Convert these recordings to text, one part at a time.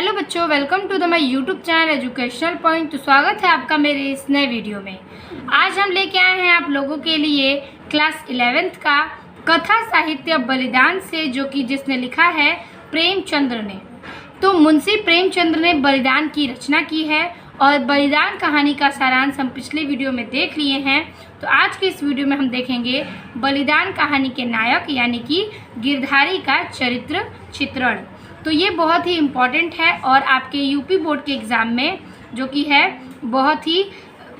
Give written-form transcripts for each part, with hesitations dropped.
Hello बच्चों, welcome to the my YouTube channel educational point. तो स्वागत है आपका मेरे इस नए वीडियो में। आज हम लेके आए हैं आप लोगों के लिए क्लास 11th का कथा साहित्य बलिदान से, जो कि जिसने लिखा है प्रेमचंद्र ने। तो मुंशी प्रेमचंद्र ने बलिदान की रचना की है और बलिदान कहानी का सारांश हम पिछले वीडियो में देख लिए हैं। तो आज के इस वीडियो में हम देखेंगे बलिदान कहानी के नायक यानी कि गिरधारी का चरित्र चित्रण। तो ये बहुत ही इम्पॉर्टेंट है और आपके यूपी बोर्ड के एग्ज़ाम में जो कि है बहुत ही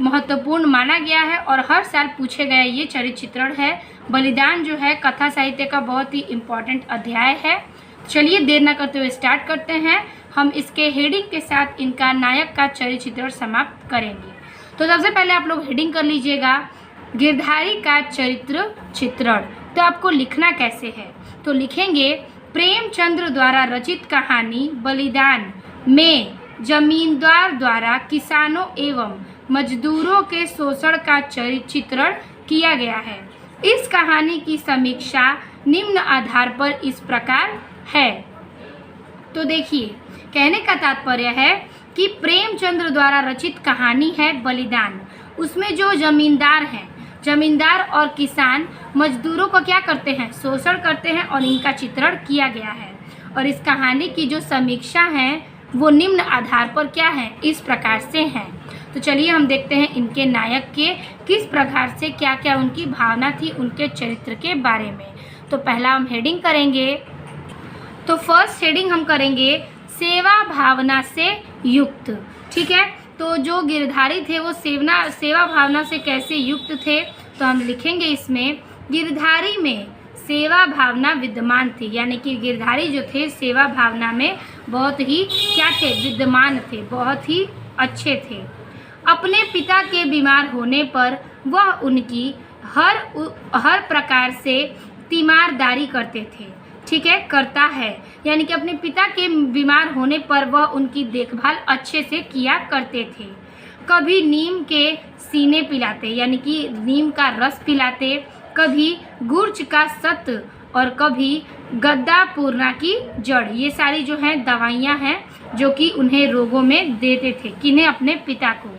महत्वपूर्ण माना गया है और हर साल पूछे गए ये चरित्र चित्रण है। बलिदान जो है कथा साहित्य का बहुत ही इम्पॉर्टेंट अध्याय है। चलिए देर न करते हुए स्टार्ट करते हैं। हम इसके हेडिंग के साथ इनका नायक का चरित्र चित्रण समाप्त करेंगे। तो सबसे पहले आप लोग हेडिंग कर लीजिएगा गिरधारी का चरित्र चित्रण। तो आपको लिखना कैसे है, तो लिखेंगे प्रेमचंद्र द्वारा रचित कहानी बलिदान में जमींदार द्वारा किसानों एवं मजदूरों के शोषण का चरित्र चित्रण किया गया है। इस कहानी की समीक्षा निम्न आधार पर इस प्रकार है। तो देखिए, कहने का तात्पर्य है कि प्रेमचंद्र द्वारा रचित कहानी है बलिदान। उसमें जो जमींदार और किसान मजदूरों को क्या करते हैं, शोषण करते हैं और इनका चित्रण किया गया है। और इस कहानी की जो समीक्षा है वो निम्न आधार पर क्या है, इस प्रकार से है। तो चलिए हम देखते हैं इनके नायक के किस प्रकार से क्या क्या उनकी भावना थी उनके चरित्र के बारे में। तो पहला हम हेडिंग करेंगे। तो फर्स्ट हेडिंग हम करेंगे सेवा भावना से युक्त। ठीक है, तो जो गिरधारी थे वो सेवा भावना से कैसे युक्त थे, तो हम लिखेंगे इसमें गिरधारी में सेवा भावना विद्यमान थी। यानी कि गिरधारी जो थे सेवा भावना में बहुत ही क्या थे, विद्यमान थे, बहुत ही अच्छे थे। अपने पिता के बीमार होने पर वह उनकी हर प्रकार से तीमारदारी करते थे। ठीक है, करता है, यानी कि अपने पिता के बीमार होने पर वह उनकी देखभाल अच्छे से किया करते थे। कभी नीम के सीने पिलाते, यानी कि नीम का रस पिलाते, कभी गुर्च का सत्व और कभी गद्दा पूर्णा की जड़। ये सारी जो हैं दवाइयाँ हैं जो कि उन्हें रोगों में देते थे, किन्हें, अपने पिता को।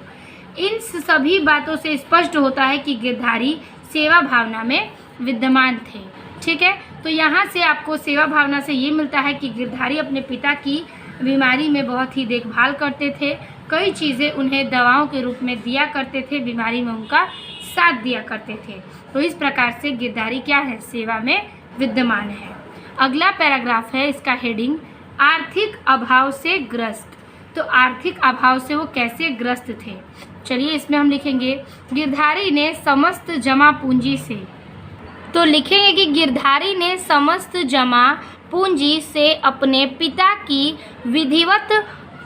इन सभी बातों से स्पष्ट होता है कि गिरधारी सेवा भावना में विद्यमान थे। ठीक है, तो यहाँ से आपको सेवा भावना से ये मिलता है कि गिरधारी अपने पिता की बीमारी में बहुत ही देखभाल करते थे। कई चीज़ें उन्हें दवाओं के रूप में दिया करते थे, बीमारी में उनका साथ दिया करते थे। तो इस प्रकार से गिरधारी क्या है, सेवा में विद्यमान है। अगला पैराग्राफ है, इसका हेडिंग आर्थिक अभाव से ग्रस्त। तो आर्थिक अभाव से वो कैसे ग्रस्त थे, चलिए इसमें हम लिखेंगे गिरधारी ने समस्त जमा पूंजी से। तो लिखेंगे कि गिरधारी ने समस्त जमा पूंजी से अपने पिता की विधिवत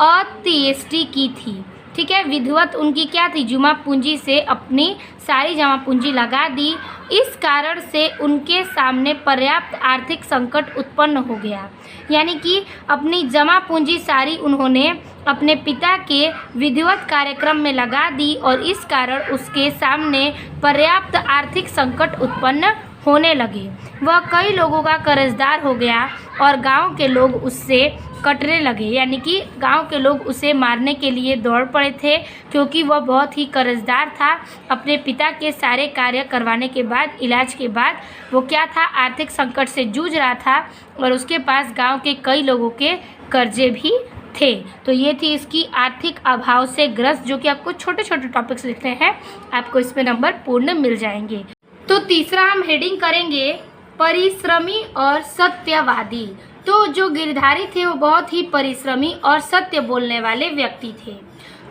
अंत्येष्टि की थी। ठीक है, विधिवत उनकी क्या थी, जमा पूंजी से अपनी सारी जमा पूंजी लगा दी। इस कारण से उनके सामने पर्याप्त आर्थिक संकट उत्पन्न हो गया। यानी कि अपनी जमा पूंजी सारी उन्होंने अपने पिता के विधिवत कार्यक्रम में लगा दी और इस कारण उसके सामने पर्याप्त आर्थिक संकट उत्पन्न होने लगे। वह कई लोगों का कर्जदार हो गया और गांव के लोग उससे कटने लगे। यानी कि गांव के लोग उसे मारने के लिए दौड़ पड़े थे, क्योंकि वह बहुत ही कर्जदार था। अपने पिता के सारे कार्य करवाने के बाद, इलाज के बाद वो क्या था, आर्थिक संकट से जूझ रहा था और उसके पास गांव के कई लोगों के कर्जे भी थे। तो ये थी इसकी आर्थिक अभाव से ग्रस्त, जो कि आपको छोटे छोटे टॉपिक्स लिखते हैं, आपको इसमें नंबर पूर्ण मिल जाएंगे। तो तीसरा हम हेडिंग करेंगे परिश्रमी और सत्यवादी। तो जो गिरधारी थे वो बहुत ही परिश्रमी और सत्य बोलने वाले व्यक्ति थे।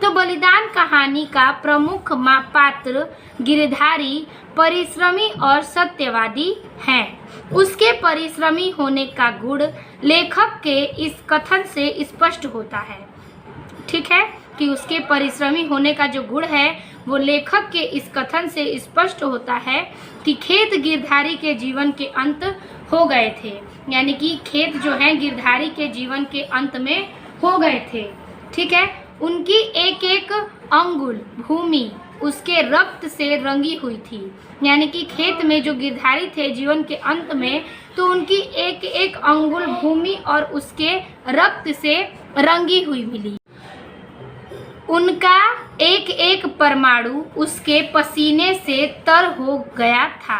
तो बलिदान कहानी का प्रमुख पात्र गिरधारी परिश्रमी और सत्यवादी है। उसके परिश्रमी होने का गुण लेखक के इस कथन से स्पष्ट होता है। ठीक है, कि उसके परिश्रमी होने का जो गुण है वो लेखक के इस कथन से स्पष्ट होता है कि खेत गिरधारी के जीवन के अंत हो गए थे। यानी कि खेत जो है गिरधारी के जीवन के अंत में हो गए थे। ठीक है, उनकी एक एक अंगुल भूमि उसके रक्त से रंगी हुई थी। यानी कि खेत में जो गिरधारी थे जीवन के अंत में, तो उनकी एक एक अंगुल भूमि और उसके रक्त से रंगी हुई मिली। उनका एक एक परमाणु उसके पसीने से तर हो गया था,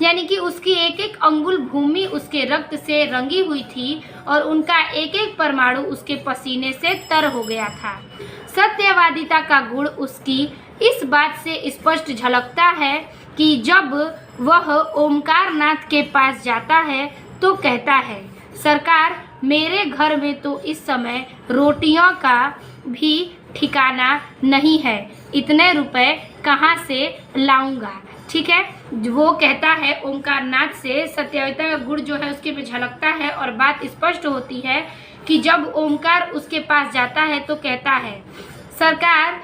यानी कि उसकी एक एक अंगुल भूमि उसके रक्त से रंगी हुई थी और उनका एक एक परमाणु उसके पसीने से तर हो गया था। सत्यवादिता का गुण उसकी इस बात से स्पष्ट झलकता है कि जब वह ओमकारनाथ के पास जाता है तो कहता है, सरकार, मेरे घर में तो इस समय रोटियों का भी ठिकाना नहीं है, इतने रुपए कहाँ से लाऊंगा। ठीक है, वो कहता है ओमकारनाथ से, सत्यवादिता का गुण जो है उसके में झलकता है और बात स्पष्ट होती है कि जब ओमकार उसके पास जाता है तो कहता है, सरकार,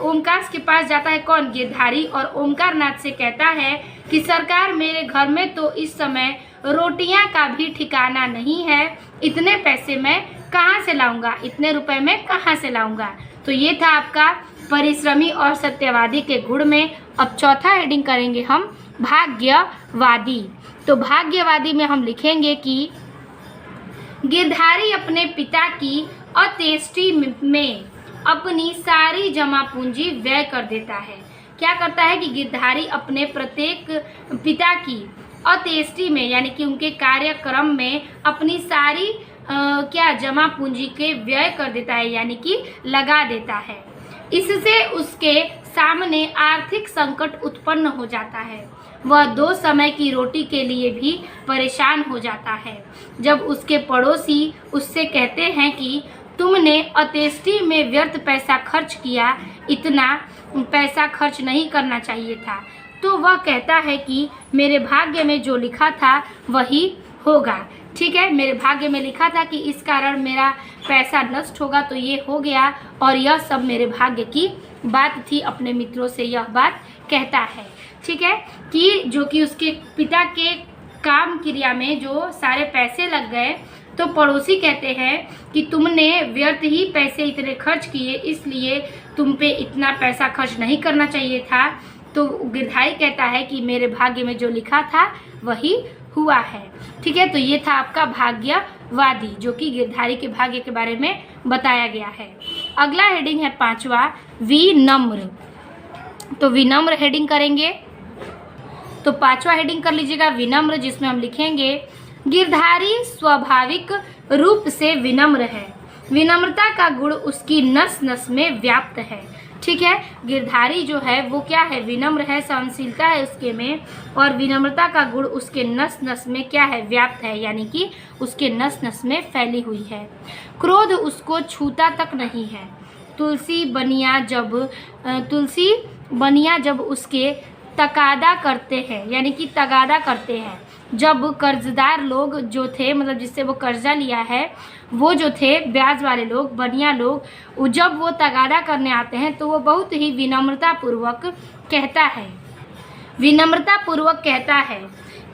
ओमकार के पास जाता है कौन? गिरधारी, और ओमकारनाथ से कहता है कि सरकार, मेरे घर में तो इस समय रोटियां का भी ठिकाना नहीं है, इतने पैसे मैं कहाँ से लाऊंगा, इतने रुपए में कहाँ से लाऊंगा। तो ये था आपका परिश्रमी और सत्यवादी के गुण में। अब चौथा हेडिंग करेंगे हम भाग्यवादी। तो भाग्यवादी में हम लिखेंगे कि गिरधारी अपने पिता की अंत्येष्टि में अपनी सारी जमा पूंजी व्यय कर देता है। क्या करता है कि गिरधारी अपने प्रत्येक पिता की अंत्येष्टि में, यानी कि उनके कार्यक्रम में अपनी सारी क्या जमा पूंजी के व्यय कर देता है, यानी कि लगा देता है। इससे उसके सामने आर्थिक संकट उत्पन्न हो जाता है। वह 2 समय की रोटी के लिए भी परेशान हो जाता है। जब उसके पड़ोसी उससे कहते हैं कि तुमने अंत्येष्टि में व्यर्थ पैसा खर्च किया, इतना पैसा खर्च नहीं करना चाहिए था, तो वह कहता है कि मेरे भाग्य में जो लिखा था वही होगा। ठीक है, मेरे भाग्य में लिखा था कि इस कारण मेरा पैसा नष्ट होगा, तो ये हो गया और यह सब मेरे भाग्य की बात थी। अपने मित्रों से यह बात कहता है। ठीक है, कि जो कि उसके पिता के काम क्रिया में जो सारे पैसे लग गए, तो पड़ोसी कहते हैं कि तुमने व्यर्थ ही पैसे इतने खर्च किए, इसलिए तुम पे इतना पैसा खर्च नहीं करना चाहिए था। तो गिरधारी कहता है कि मेरे भाग्य में जो लिखा था वही हुआ है। ठीक है, तो ये था आपका भाग्यवादी, जो कि गिरधारी के भाग्य के बारे में बताया गया है। अगला हेडिंग है 5वां, विनम्र। तो विनम्र हेडिंग करेंगे। तो 5वां हेडिंग कर लीजिएगा विनम्र, जिसमें हम लिखेंगे गिरधारी स्वाभाविक रूप से विनम्र है। विनम्रता का गुण उसकी नस नस में व्याप्त है। ठीक है, गिरधारी जो है वो क्या है? विनम्र है, सहनशीलता है उसके में, और विनम्रता का गुण उसके नस नस में क्या है? व्याप्त है, यानी कि उसके नस नस में फैली हुई है। क्रोध उसको छूता तक नहीं है। तुलसी बनिया जब उसके तकादा करते हैं, यानी कि तगादा करते हैं, जब कर्जदार लोग जो थे, मतलब जिससे वो कर्जा लिया है, वो जो थे ब्याज वाले लोग, बनिया लोग, जब वो तगादा करने आते हैं तो वो बहुत ही विनम्रता पूर्वक कहता है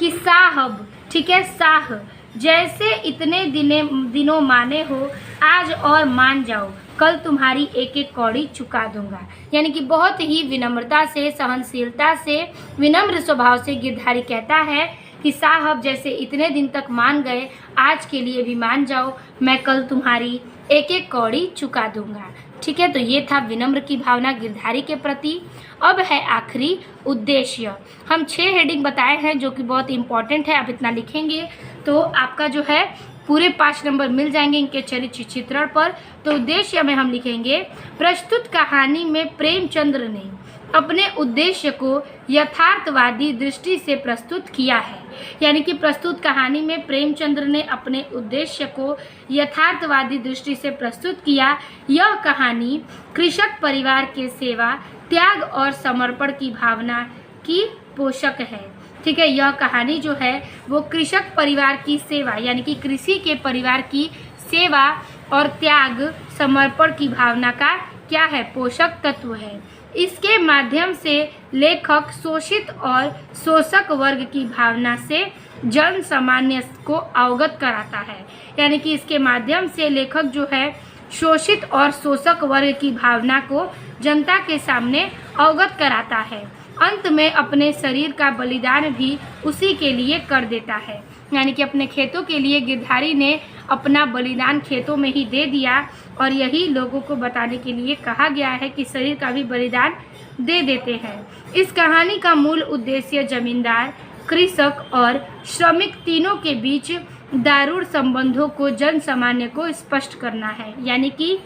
कि साहब, ठीक है, साह, जैसे इतने दिनों माने हो, आज और मान जाओ, कल तुम्हारी एक एक कौड़ी चुका दूंगा। यानी कि बहुत ही विनम्रता से, सहनशीलता से, विनम्र स्वभाव से गिरधारी कहता है कि साहब, जैसे इतने दिन तक मान गए, आज के लिए भी मान जाओ, मैं कल तुम्हारी एक एक कौड़ी चुका दूंगा। ठीक है, तो ये था विनम्र की भावना गिरधारी के प्रति। अब है आखिरी उद्देश्य। हम 6 हेडिंग बताए हैं जो कि बहुत इंपॉर्टेंट है। आप इतना लिखेंगे तो आपका जो है पूरे 5 नंबर मिल जाएंगे इनके चरित्र चित्रण पर। तो उद्देश्य में हम लिखेंगे, प्रस्तुत कहानी में प्रेमचंद्र ने अपने उद्देश्य को यथार्थवादी दृष्टि से प्रस्तुत किया है। यानी कि प्रस्तुत कहानी में प्रेमचंद्र ने अपने उद्देश्य को यथार्थवादी दृष्टि से प्रस्तुत किया। यह कहानी कृषक परिवार के सेवा, त्याग और समर्पण की भावना की पोषक है। ठीक है, यह कहानी जो है वो कृषक परिवार की सेवा, यानी कि कृषि के परिवार की सेवा और त्याग, समर्पण की भावना का क्या है? पोषक तत्व है। इसके माध्यम से लेखक शोषित और शोषक वर्ग की भावना से जन सामान्य को अवगत कराता है। यानी कि इसके माध्यम से लेखक जो है शोषित और शोषक वर्ग की भावना को जनता के सामने अवगत कराता है। अंत में अपने शरीर का बलिदान भी उसी के लिए कर देता है। यानी कि अपने खेतों के लिए गिरधारी ने अपना बलिदान खेतों में ही दे दिया। और यही लोगों को बताने के लिए कहा गया है कि शरीर का भी बलिदान दे देते हैं। इस कहानी का मूल उद्देश्य जमींदार, कृषक और श्रमिक तीनों के बीच दारुण संबंधों को जन सामान्य को स्पष्ट करना है। यानी कि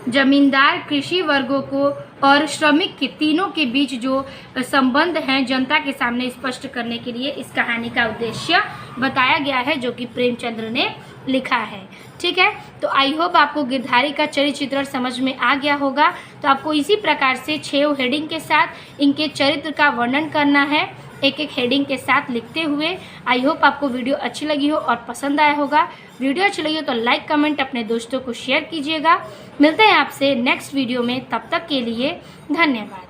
जमींदार, कृषि वर्गों को और श्रमिक के तीनों के बीच जो संबंध हैं जनता के सामने स्पष्ट करने के लिए इस कहानी का उद्देश्य बताया गया है, जो कि प्रेमचंद्र ने लिखा है। ठीक है, तो आई होप आपको गिरधारी का चरित्र चित्रण समझ में आ गया होगा। तो आपको इसी प्रकार से 6 हेडिंग के साथ इनके चरित्र का वर्णन करना है, एक एक हेडिंग के साथ लिखते हुए। आई होप आपको वीडियो अच्छी लगी हो और पसंद आया होगा। वीडियो अच्छी लगी हो तो लाइक, कमेंट अपने दोस्तों को शेयर कीजिएगा। मिलते हैं आपसे नेक्स्ट वीडियो में, तब तक के लिए धन्यवाद।